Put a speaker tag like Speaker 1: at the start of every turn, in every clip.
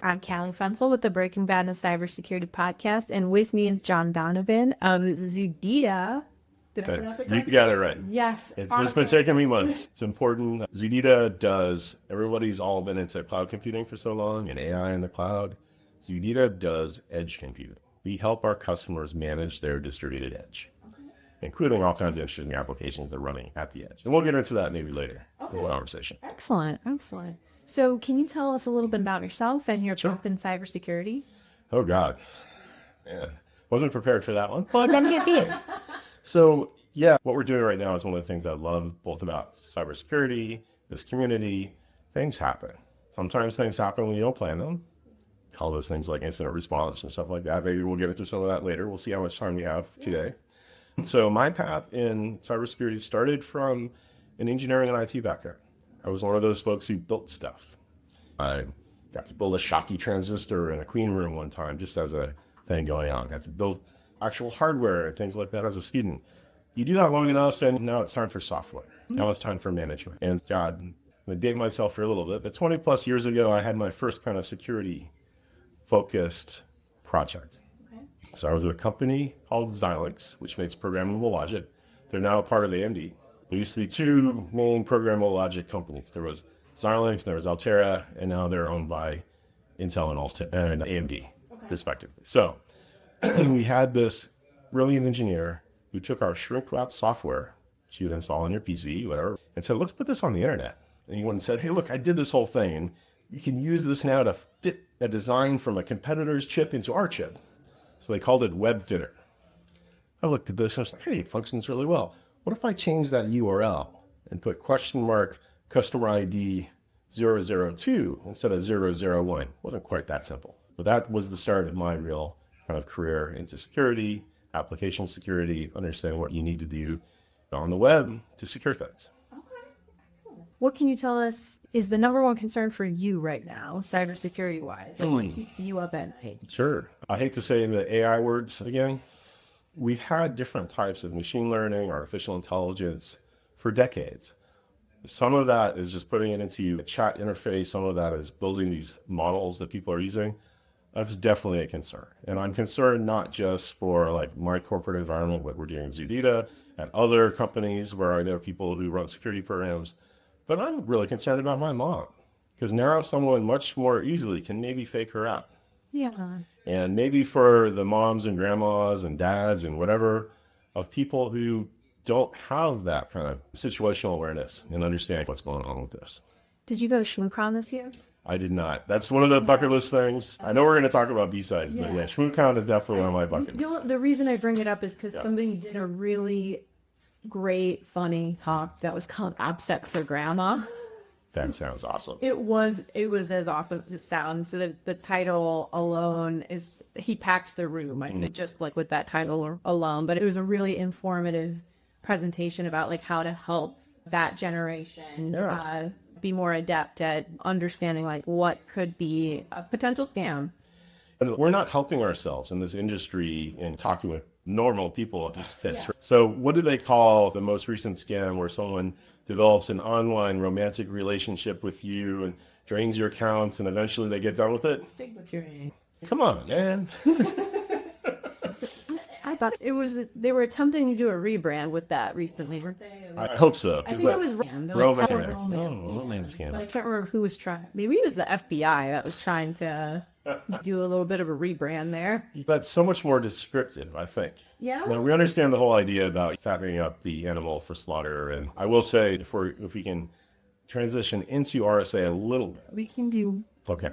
Speaker 1: I'm Callie Fensel with the Breaking Badness Cybersecurity podcast, and with me is John Donovan of ZEDEDA. Did I pronounce it correctly?
Speaker 2: You got it right.
Speaker 1: Yes.
Speaker 2: It's been taking me months. It's important. ZEDEDA does, everybody's all been into cloud computing for so long and AI in the cloud. ZEDEDA does edge computing. We help our customers manage their distributed edge, including all kinds of interesting applications they're running at the edge. And we'll get into that maybe later in the conversation.
Speaker 1: Excellent. Excellent. So can you tell us a little bit about yourself and your path in cybersecurity?
Speaker 2: Oh, God. Yeah. Wasn't prepared for that one. Well, that's it. So, yeah, what we're doing right now is one of the things I love both about cybersecurity, this community. Things happen. Sometimes things happen when you don't plan them. Call those things like incident response and stuff like that. Maybe we'll get into some of that later. We'll see how much time we have today. So my path in cybersecurity started from an engineering and IT background. I was one of those folks who built stuff. I got to build a Schottky transistor in a clean room one time, just as a thing going on. Got to build actual hardware and things like that as a student. You do that long enough, and now it's time for software. Now it's time for management. And God, I'm going to date myself for a little bit, but 20 plus years ago, I had my first kind of security focused project. So I was at a company called Xilinx, which makes programmable logic. They're now a part of AMD. There used to be two main programmable logic companies. There was Xilinx, there was Altera, and now they're owned by Intel and AMD, respectively. So we had this brilliant engineer who took our shrink wrap software, which you would install on your PC, whatever, and said, let's put this on the internet. And he went and said, hey, look, I did this whole thing, and you can use this now to fit a design from a competitor's chip into our chip. So they called it WebFitter. I looked at this and I was like, hey, it functions really well. What if I change that URL and put customer ID 002 instead of 001? Wasn't quite that simple. But that was the start of my real kind of career into security, application security, understanding what you need to do on the web to secure things.
Speaker 1: What can you tell us is the number one concern for you right now, cybersecurity wise? Like what keeps you up at night?
Speaker 2: Sure. I hate to say the AI words again. We've had different types of machine learning, artificial intelligence for decades. Some of that is just putting it into a chat interface. Some of that is building these models that people are using. That's definitely a concern. And I'm concerned not just for like my corporate environment, what we're doing in ZEDEDA and other companies where I know people who run security programs, but I'm really concerned about my mom, because now someone much more easily can maybe fake her out.
Speaker 1: Yeah.
Speaker 2: And maybe for the moms and grandmas and dads and whatever of people who don't have that kind of situational awareness and understanding what's going on with this.
Speaker 1: Did you go to ShmoocCon this year?
Speaker 2: I did not. That's one of the bucket list things. I know we're going to talk about BSides, but yeah, ShmoocCon is definitely on my bucket list.
Speaker 1: The reason I bring it up is because somebody did a really great, funny talk that was called OPSEC for Grandma.
Speaker 2: That sounds awesome.
Speaker 1: It was as awesome as it sounds. So the title alone is, he packed the room. I mean, just like with that title alone, but it was a really informative presentation about like how to help that generation be more adept at understanding like what could be a potential scam.
Speaker 2: And we're not helping ourselves in this industry in talking with normal people at this. So what do they call the most recent scam where someone develops an online romantic relationship with you and drains your accounts and eventually they get done with it? Come on, man.
Speaker 1: I thought it was, they were attempting to do a rebrand with that recently, weren't they?
Speaker 2: I hope so.
Speaker 1: I think it was romance
Speaker 2: scam.
Speaker 1: But I can't remember who was trying. Maybe it was the FBI that was trying to do a little bit of a rebrand there.
Speaker 2: That's so much more descriptive, I think.
Speaker 1: Yeah.
Speaker 2: Now, we understand the whole idea about fattening up the animal for slaughter. And I will say, if we can transition into RSA a little bit.
Speaker 1: We can do.
Speaker 2: Okay.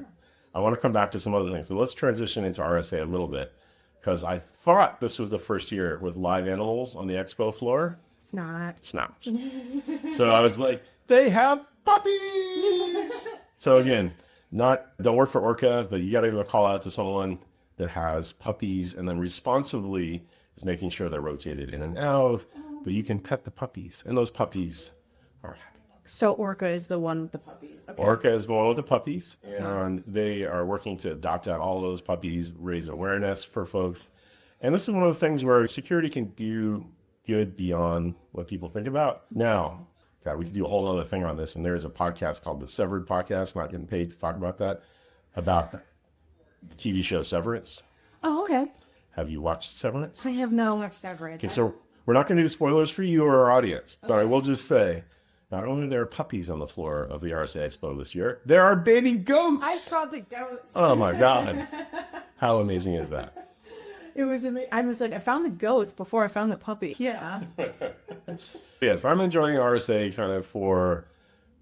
Speaker 2: I want to come back to some other things, but let's transition into RSA a little bit. Because I thought this was the first year with live animals on the expo floor.
Speaker 1: It's not.
Speaker 2: It's not. So I was like, they have puppies. So again, don't work for Orca, but you got to call out to someone that has puppies and then responsibly is making sure they're rotated in and out. But you can pet the puppies, and those puppies are happy.
Speaker 1: So Orca is the one with the puppies. Okay.
Speaker 2: Orca is the one with the puppies, and they are working to adopt out all those puppies, raise awareness for folks. And this is one of the things where security can do good beyond what people think about. Now, God, we could do a whole other thing on this, and there's a podcast called the Severed Podcast, not getting paid to talk about that, about the TV show Severance.
Speaker 1: Oh, okay.
Speaker 2: Have you watched Severance?
Speaker 1: I have no Severance.
Speaker 2: Okay, so we're not going to do spoilers for you or our audience, but I will just say, not only are there puppies on the floor of the RSA Expo this year, there are baby goats.
Speaker 1: I saw the goats.
Speaker 2: Oh my God. How amazing is that?
Speaker 1: It was amazing. I was like, I found the goats before I found the puppy. Yeah.
Speaker 2: Yes, I'm enjoying RSA kind of for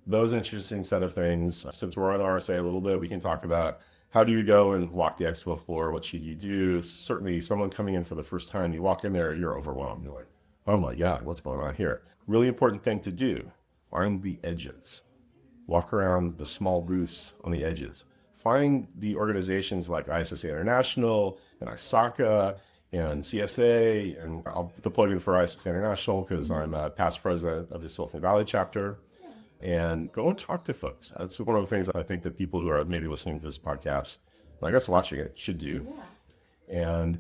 Speaker 2: those interesting set of things. Since we're on RSA a little bit, we can talk about how do you go and walk the expo floor? What should you do? Certainly someone coming in for the first time, you walk in there, you're overwhelmed. You're like, oh my God, what's going on here? Really important thing to do, find the edges. Walk around the small booths on the edges. Find the organizations like ISSA International and ISACA and CSA, and I'll put the plug in for ISSA International because I'm a past president of the Silicon Valley chapter. And go and talk to folks. That's one of the things I think that people who are maybe listening to this podcast, and I guess watching it, should do. Yeah. And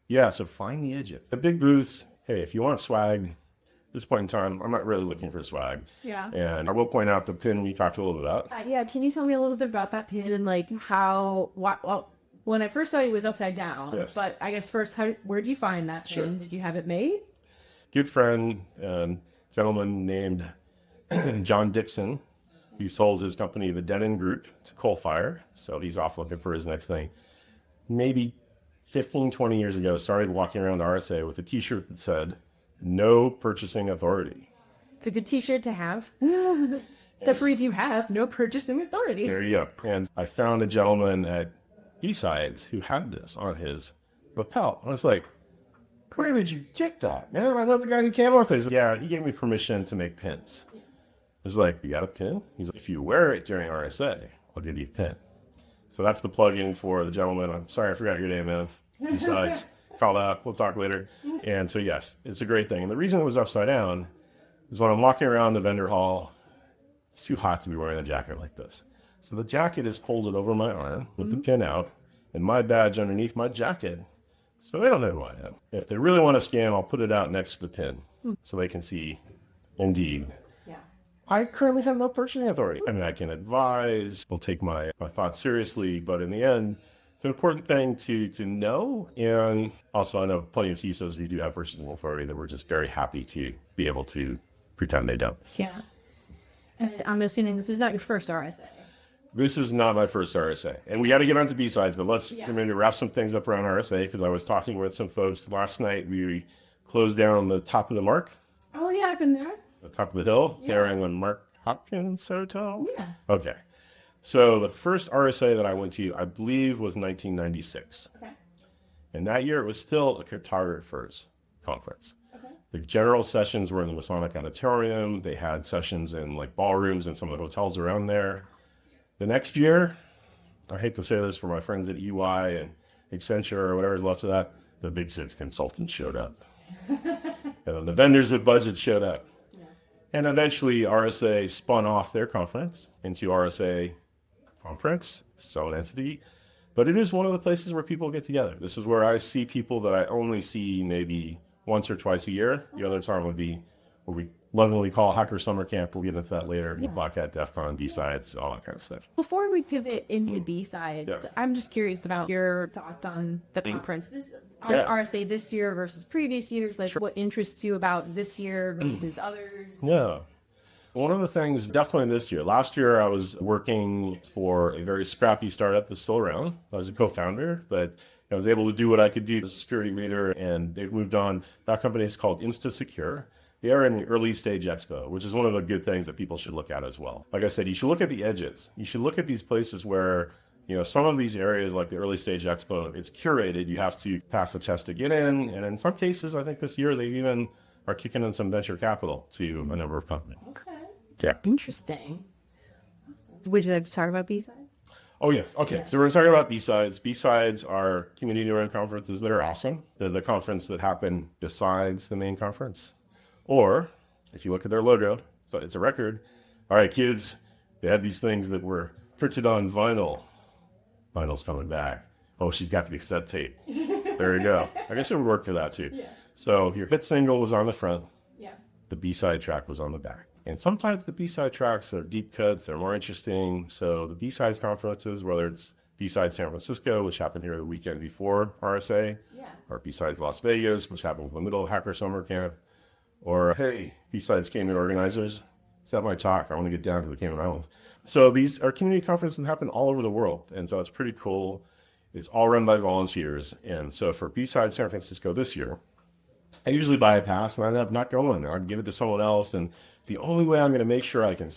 Speaker 2: yeah, so find the edges. The big booths, hey, if you want swag, at this point in time, I'm not really looking for swag. Yeah. And I will point out the pin we talked a little bit about.
Speaker 1: Yeah, can you tell me a little bit about that pin and like how, well, when I first saw it was upside down, yes. But I guess first, where did you find that pin? Sure. Did you have it made?
Speaker 2: Good friend, gentleman named John Dixon, who sold his company, the Denon Group, to Coalfire. So he's off looking for his next thing. Maybe 15, 20 years ago, started walking around RSA with a t-shirt that said, no purchasing authority.
Speaker 1: It's a good t-shirt to have. Especially if you have no purchasing authority.
Speaker 2: There you go. And I found a gentleman at BSides who had this on his lapel. I was like, where did you get that? Man, I love the guy who came with it. He's like, yeah, he gave me permission to make pins. I was like, you got a pin? He's like, if you wear it during RSA, I'll give you a pin. So that's the plug-in for the gentleman. I'm sorry, I forgot your name, man. Besides, fouled out. We'll talk later. And so, yes, it's a great thing. And the reason it was upside down is when I'm walking around the vendor hall, it's too hot to be wearing a jacket like this. So the jacket is folded over my arm with the pin out and my badge underneath my jacket. So they don't know who I am. If they really want to scan, I'll put it out next to the pin so they can see, indeed. I currently have no purchasing authority. I mean, I can advise, will take my thoughts seriously, but in the end, it's an important thing to know. And also, I know plenty of CISOs who do have purchasing authority that we're just very happy to be able to pretend they don't.
Speaker 1: Yeah. And I'm assuming this is not your first RSA.
Speaker 2: This is not my first RSA. And we got to get onto BSides, but let's maybe wrap some things up around RSA because I was talking with some folks last night. We closed down on the top of the Mark.
Speaker 1: Oh, yeah, I've been there.
Speaker 2: The top of the hill, carrying on Mark Hopkins Hotel. Yeah. Okay. So the first RSA that I went to, I believe, was 1996. Okay. And that year it was still a cartographers conference. Okay. The general sessions were in the Masonic Auditorium. They had sessions in like ballrooms and some of the hotels around there. The next year, I hate to say this for my friends at EY and Accenture or whatever's left of that, the BSides consultants showed up. And then the vendors with budgets showed up. And eventually RSA spun off their conference into RSA Conference, so an entity. But it is one of the places where people get together. This is where I see people that I only see maybe once or twice a year. The other time would be what we lovingly call Hacker Summer Camp. We'll get into that later. Yeah. Bobcat, DEF CON, BSides, all that kind of stuff.
Speaker 1: Before we pivot into BSides, I'm just curious about your thoughts on the conference. RSA this year versus previous years. Like, what interests you about this year versus others?
Speaker 2: Yeah. One of the things definitely this year. Last year, I was working for a very scrappy startup that's still around. I was a co-founder, but I was able to do what I could do as a security leader, and they've moved on. That company is called InstaSecure. They are in the early stage expo, which is one of the good things that people should look at as well. Like I said, you should look at the edges. You should look at these places where, you know, some of these areas like the early stage expo, it's curated. You have to pass a test to get in. And in some cases, I think this year, they even are kicking in some venture capital to a number of companies.
Speaker 1: Okay.
Speaker 2: Yeah.
Speaker 1: Interesting. Awesome. Would you like to talk about BSides?
Speaker 2: Oh, yes. Okay. Yeah. So we're going to talk about BSides. BSides are community-run conferences that are awesome. They're the conference that happen besides the main conference. Or, if you look at their logo, so it's a record. All right, kids, they had these things that were printed on vinyl. Vinyl's coming back. Oh, she's got the cassette tape. There you go. I guess it would work for that, too. Yeah. So your hit single was on the front. Yeah. The B-side track was on the back. And sometimes the B-side tracks are deep cuts. They're more interesting. So the B-sides conferences, whether it's BSides San Francisco, which happened here the weekend before RSA, or BSides Las Vegas, which happened in the middle of Hacker Summer Camp, or hey, BSides Cayman organizers, it's at my talk. I want to get down to the Cayman Islands. So these are community conferences that happen all over the world, and so it's pretty cool. It's all run by volunteers, and so for BSides San Francisco this year, I usually buy a pass and I end up not going. I'd give it to someone else, and the only way I'm going to make sure I can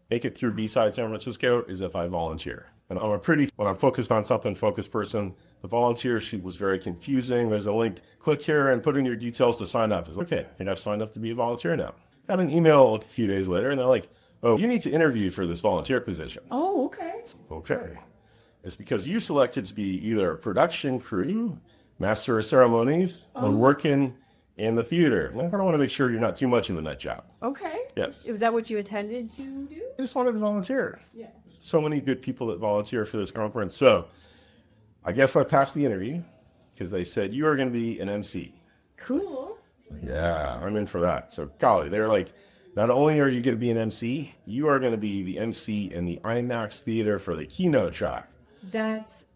Speaker 2: make it through BSides San Francisco is if I volunteer. And when I'm focused on something, focused person. The volunteer sheet was very confusing. There's a link, click here and put in your details to sign up. It's okay, I think I've signed up to be a volunteer now. Got an email a few days later and they're like, oh, you need to interview for this volunteer position.
Speaker 1: Oh, okay.
Speaker 2: Okay. It's because you selected to be either a production crew, master of ceremonies, or working in the theater. I want to make sure you're not too much in the nut job.
Speaker 1: Okay.
Speaker 2: Yes.
Speaker 1: Was that what you intended to do?
Speaker 2: I just wanted to volunteer.
Speaker 1: Yeah.
Speaker 2: So many good people that volunteer for this conference. So I guess I passed the interview because they said, you are going to be an MC.
Speaker 1: Cool.
Speaker 2: Yeah, I'm in for that. So golly, they're like, not only are you going to be an MC, you are going to be the MC in the IMAX theater for the keynote track.
Speaker 1: That's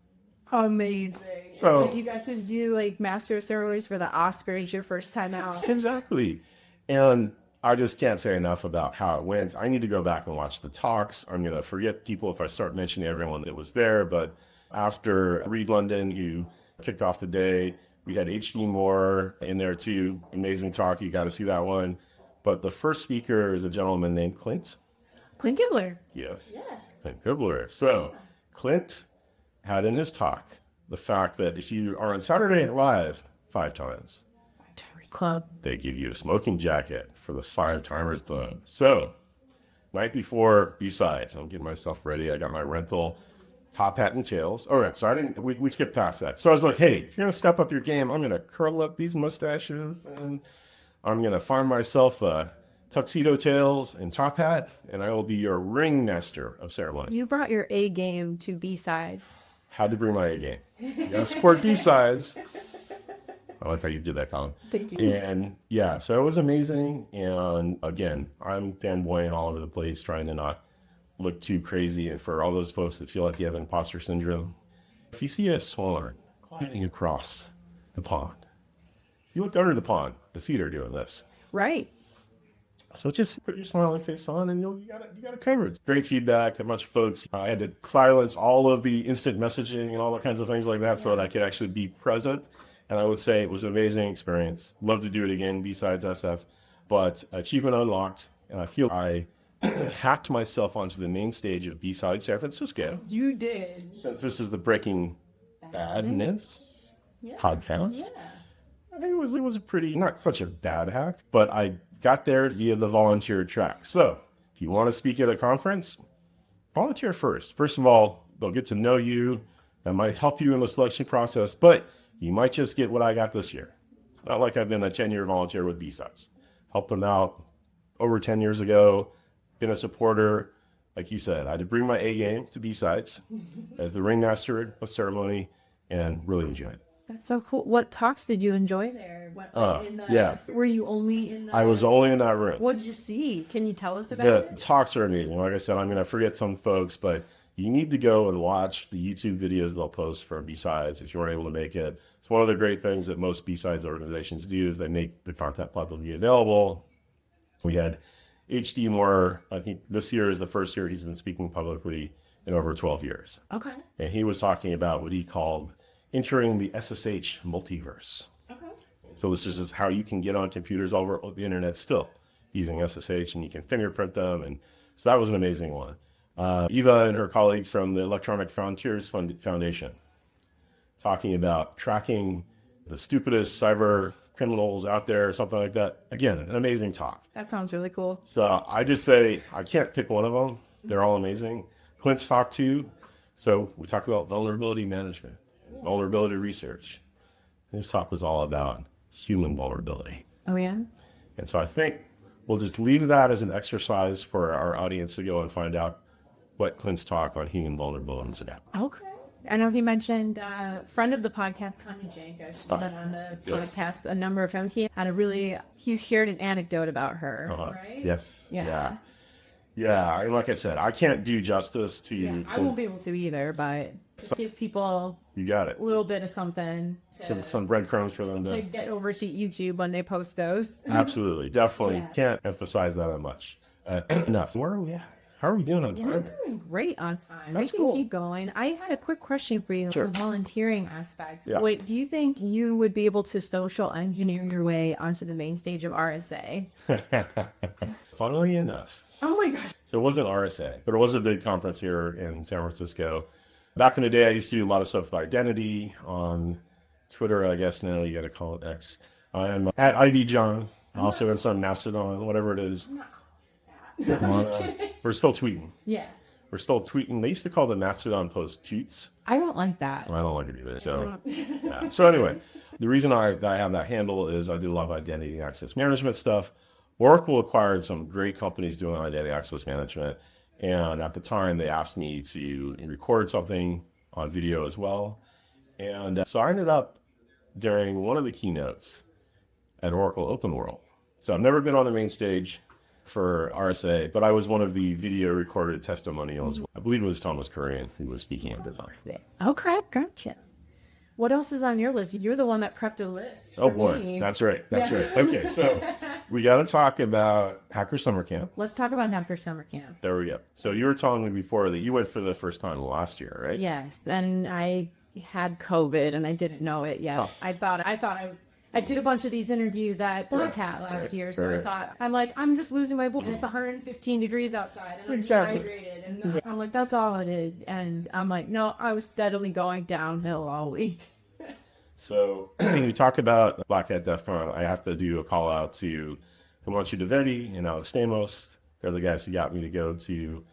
Speaker 1: amazing.
Speaker 2: So
Speaker 1: like you got to do like master of ceremonies for the Oscars your first time out.
Speaker 2: Exactly. And I just can't say enough about how it went. I need to go back and watch the talks. I'm going to forget people if I start mentioning everyone that was there. But after Reed London, you kicked off the day. We had H.D. Moore in there too. Amazing talk. You got to see that one. But the first speaker is a gentleman named Clint.
Speaker 1: Clint Gibbler.
Speaker 2: Yes.
Speaker 1: Yes.
Speaker 2: Clint Gibbler. So Clint had in his talk the fact that if you are on Saturday Night Live 5 times,
Speaker 1: Club.
Speaker 2: they give you a smoking jacket for the 5 timers club. So night before BSides, I'm getting myself ready. I got my rental, top hat and tails. All right, so we skipped past that. So I was like, hey, if you're gonna step up your game, I'm gonna curl up these mustaches and I'm gonna find myself a tuxedo tails and top hat, and I will be your ring master of ceremony.
Speaker 1: You brought your A game to B-sides.
Speaker 2: Had to bring my A game. You gotta support BSides. I like how you did that, Colin.
Speaker 1: Thank you.
Speaker 2: And yeah, so it was amazing. And again, I'm fanboying all over the place, trying to not look too crazy. And for all those folks that feel like you have imposter syndrome, if you see a swan gliding across the pond, you looked under the pond, the feet are doing this.
Speaker 1: Right.
Speaker 2: So just put your smiling face on and you got it covered. It's great feedback. A bunch of folks, I had to silence all of the instant messaging and all the kinds of things like that so that I could actually be present. And I would say it was an amazing experience. Love to do it again, BSides SF. But achievement unlocked, and I feel I hacked myself onto the main stage of BSides San Francisco.
Speaker 1: You did.
Speaker 2: Since this is the Breaking Badness podcast. Yeah. I think it was a pretty, not such a bad hack, but I got there via the volunteer track. So if you want to speak at a conference, volunteer first. First of all, they'll get to know you. That might help you in the selection process, but you might just get what I got this year. It's not like I've been a 10-year volunteer with BSides. Helped them out over 10 years ago, been a supporter. Like you said, I had to bring my A game to BSides as the ringmaster of ceremony and really enjoy it.
Speaker 1: That's so cool. What talks did you enjoy there? Were you only in the...
Speaker 2: I was only in that room.
Speaker 1: What did you see? Can you tell us about it?
Speaker 2: The talks are amazing. Like I said, I'm going to forget some folks, but you need to go and watch the YouTube videos they'll post from BSides if you weren't able to make it. It's one of the great things that most BSides organizations do is they make the content publicly available. We had H.D. Moore, I think this year is the first year he's been speaking publicly in over 12 years.
Speaker 1: Okay.
Speaker 2: And he was talking about what he called entering the SSH multiverse. Okay. So this is just how you can get on computers over the internet still using SSH, and you can fingerprint them. And so that was an amazing one. Eva and her colleague from the Electronic Frontiers Foundation talking about tracking the stupidest cyber criminals out there or something like that. Again, an amazing talk.
Speaker 1: That sounds really cool.
Speaker 2: So I just say, I can't pick one of them. They're all amazing. Clint's talk too. So we talk about vulnerability management, vulnerability research. This talk was all about human vulnerability.
Speaker 1: Oh, yeah?
Speaker 2: And so I think we'll just leave that as an exercise for our audience to go and find out what Clint's talk on human vulnerability is about.
Speaker 1: Okay. I know he mentioned friend of the podcast, Tanya Janka. She's been on the podcast a number of times. He shared an anecdote about her, right?
Speaker 2: Yes.
Speaker 1: Yeah.
Speaker 2: Yeah, like I said, I can't do justice to
Speaker 1: Yeah, I won't be able to either, but just give people, I won't be able to either, but just give people
Speaker 2: You got
Speaker 1: a
Speaker 2: it.
Speaker 1: little bit of something
Speaker 2: Some breadcrumbs for them
Speaker 1: to
Speaker 2: to.
Speaker 1: get over to YouTube when they post those.
Speaker 2: Absolutely, definitely
Speaker 1: Yeah.
Speaker 2: can't emphasize that much enough. Where are we at? How are we doing on
Speaker 1: We're
Speaker 2: time?
Speaker 1: doing great on time.
Speaker 2: That's
Speaker 1: We can
Speaker 2: cool.
Speaker 1: keep going. I had a quick question for you
Speaker 2: Sure.
Speaker 1: on the volunteering aspect.
Speaker 2: Yeah.
Speaker 1: Wait, do you think you would be able to social engineer your way onto the main stage of RSA?
Speaker 2: Funnily enough,
Speaker 1: Oh my gosh.
Speaker 2: so it wasn't RSA, but it was a big conference here in San Francisco. Back in the day, I used to do a lot of stuff with identity on Twitter, I guess now you got to call it X. I'm at ID John, also in some Mastodon, whatever it is. We're still tweeting.
Speaker 1: Yeah.
Speaker 2: We're still tweeting. They used to call the Mastodon post tweets.
Speaker 1: I don't like that.
Speaker 2: I don't like it either. So, yeah. So anyway, the reason I have that handle is I do a lot of identity and access management stuff. Oracle acquired some great companies doing identity access management. And at the time, they asked me to record something on video as well. And so I ended up during one of the keynotes at Oracle Open World. So I've never been on the main stage for RSA, but I was one of the video recorded testimonials. I believe it was Thomas Kurian who was speaking at the time.
Speaker 1: Oh crap, gotcha. What else is on your list? You're the one that prepped a list.
Speaker 2: Oh
Speaker 1: for
Speaker 2: boy,
Speaker 1: me.
Speaker 2: that's right. Okay, so we got to talk about Hacker Summer Camp.
Speaker 1: Let's talk about Hacker Summer Camp.
Speaker 2: There we go. So you were telling me before that you went for the first time last year, right?
Speaker 1: Yes, and I had COVID and I didn't know it yet.
Speaker 2: Oh.
Speaker 1: I did a bunch of these interviews at Black Hat last year, so I thought, I'm just losing my voice. And it's 115 degrees outside, and I'm dehydrated, and I'm like, that's all it is. And I'm like, no, I was steadily going downhill all week.
Speaker 2: So when we talk about Black Hat DEF CON, I have to do a call out to Himanshu Dwivedi and Alex Stamos. They're the guys who got me to go to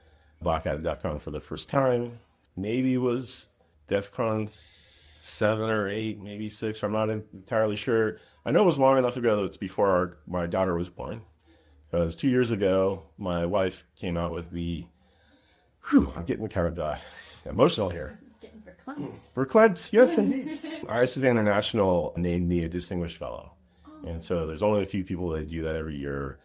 Speaker 2: Black Hat DEF CON for the first time. Maybe it was DEF CON 7 or 8, maybe 6. I'm not entirely sure. I know it was long enough ago that it's before my daughter was born. Because 2 years ago, my wife came out with I'm getting kind of emotional here.
Speaker 1: Getting verklempt.
Speaker 2: Verklempt, yes indeed. RSAC International named me a distinguished fellow. And so there's only a few people that do that every year.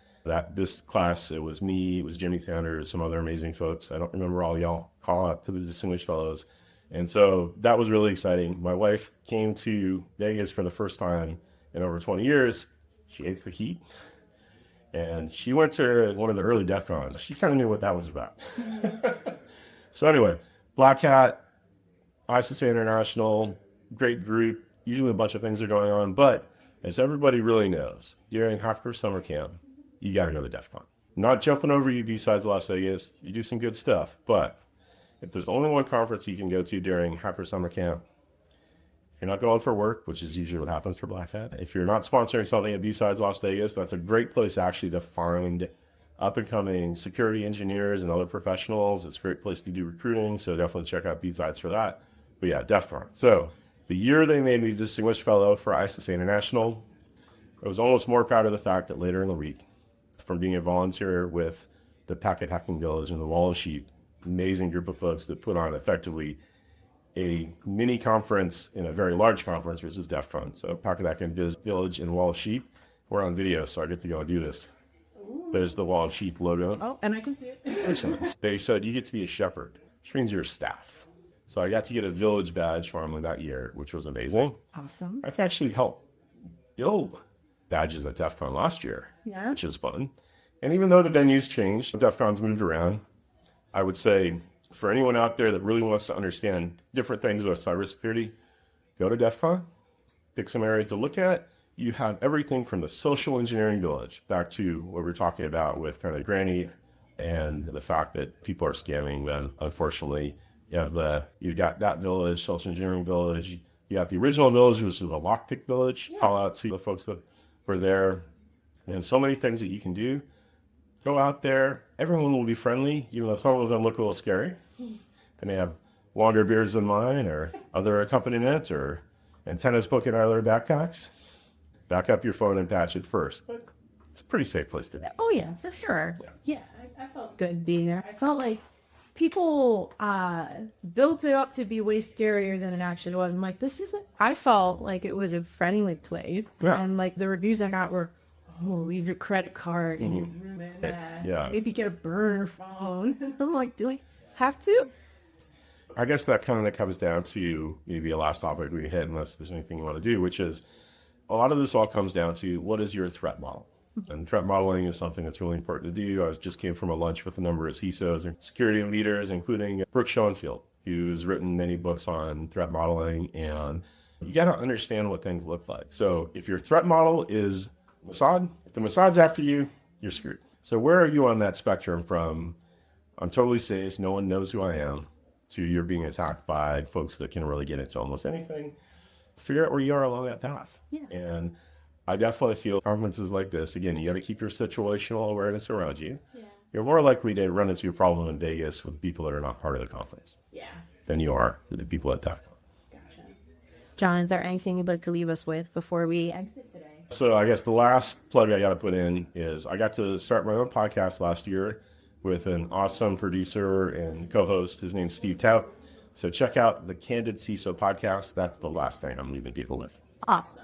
Speaker 2: This class, it was me, it was Jimmy Sanders, some other amazing folks. I don't remember all y'all call out to the distinguished fellows. And so that was really exciting. My wife came to Vegas for the first time in over 20 years. She hates the heat. And she went to one of the early DEF CONs. She kind of knew what that was about. So anyway, Black Hat, ISSA International, great group. Usually a bunch of things are going on. But as everybody really knows, during Hacker Summer Camp, you got to go to DEF CON. Not jumping over you BSides Las Vegas. You do some good stuff. But if there's only one conference you can go to during Hacker Summer Camp, if you're not going for work, which is usually what happens for Black Hat, if you're not sponsoring something at BSides Las Vegas, that's a great place actually to find up-and-coming security engineers and other professionals. It's a great place to do recruiting, so definitely check out BSides for that. But yeah, DEF CON. So the year they made me Distinguished Fellow for ISSA International, I was almost more proud of the fact that later in the week, from being a volunteer with the Packet Hacking Village and the Wall of Sheep, amazing group of folks that put on effectively a mini conference in a very large conference versus DEF CON. So Packet Hacking Village and Wall of Sheep, we're on video, so I get to go and do this. There's the Wall of Sheep logo.
Speaker 1: Oh, and I can see it.
Speaker 2: Excellent. They said you get to be a shepherd, which means you're a staff. So I got to get a village badge finally that year, which was amazing.
Speaker 1: Awesome.
Speaker 2: I've actually helped build badges at DEF CON last year,
Speaker 1: Yeah.
Speaker 2: which is fun. And even though the venues changed, DEF CON's moved around, I would say for anyone out there that really wants to understand different things about cybersecurity, go to DEF CON, pick some areas to look at. You have everything from the social engineering village back to what we're talking about with kind of Granny and the fact that people are scamming them, unfortunately. You've got that village, social engineering village. You got the original village, which is the lockpick village. Yeah. Call out to the folks that were there. And so many things that you can do. Go out there. Everyone will be friendly, even though some of them look a little scary. They may have longer beards than mine or other accompaniment or antennas poking out of their backpacks. Back up your phone and patch it first. But it's a pretty safe place to be.
Speaker 1: Oh, yeah, for sure. Yeah, I felt good being there. I felt like people built it up to be way scarier than it actually was. I'm like, I felt like it was a friendly place. Yeah. And like the reviews I got were, leave your credit card in your room and
Speaker 2: Yeah.
Speaker 1: maybe get a burner phone. I'm like, do I have to?
Speaker 2: I guess that kind of comes down to maybe a last topic we hit, unless there's anything you want to do, which is a lot of this all comes down to what is your threat model? And threat modeling is something that's really important to do. Just came from a lunch with a number of CISOs and security leaders, including Brooke Schoenfield, who's written many books on threat modeling. And you got to understand what things look like. So if your threat model is Mossad, if the Mossad's after you, you're screwed. So where are you on that spectrum from I'm totally safe, no one knows who I am, to you're being attacked by folks that can really get into almost anything? Figure out where you are along that path.
Speaker 1: Yeah.
Speaker 2: And I definitely feel conferences like this, again, you got to keep your situational awareness around you. Yeah. You're more likely to run into a problem in Vegas with people that are not part of the conference than you are with the people at DEF CON.
Speaker 1: Gotcha. John, is there anything you'd like to leave us with before we exit today?
Speaker 2: So I guess the last plug I got to put in is I got to start my own podcast last year with an awesome producer and co-host. His name's Steve Tout. So check out the Candid CISO podcast. That's the last thing I'm leaving people with.
Speaker 1: Awesome.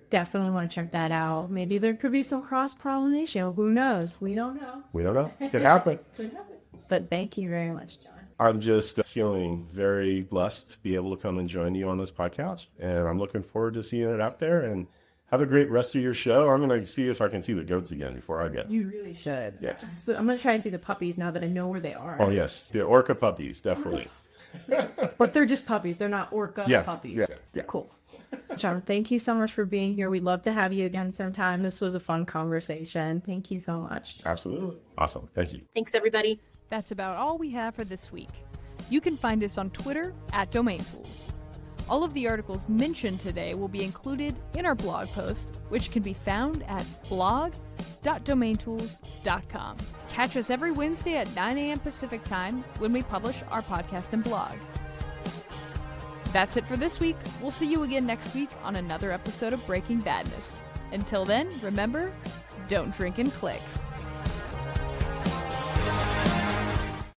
Speaker 1: Definitely want to check that out. Maybe there could be some cross-pollination. Who knows? We don't know.
Speaker 2: We don't know. Could happen.
Speaker 1: Could happen. But thank you very much, John.
Speaker 2: I'm just feeling very blessed to be able to come and join you on this podcast. And I'm looking forward to seeing it out there. And have a great rest of your show. I'm going to see if I can see the goats again before I get.
Speaker 1: You really should.
Speaker 2: Yeah.
Speaker 1: So I'm going to try and see the puppies now that I know where they are.
Speaker 2: Oh, yes. The orca puppies, definitely.
Speaker 1: But they're just puppies. They're not orca puppies.
Speaker 2: Yeah.
Speaker 1: Cool. John, thank you so much for being here. We'd love to have you again sometime. This was a fun conversation. Thank you so much.
Speaker 2: Absolutely. Awesome. Thank you.
Speaker 1: Thanks, everybody.
Speaker 3: That's about all we have for this week. You can find us on Twitter @DomainTools. All of the articles mentioned today will be included in our blog post, which can be found at blog.domaintools.com. Catch us every Wednesday at 9 a.m. Pacific Time when we publish our podcast and blog. That's it for this week. We'll see you again next week on another episode of Breaking Badness. Until then, remember, don't drink and click.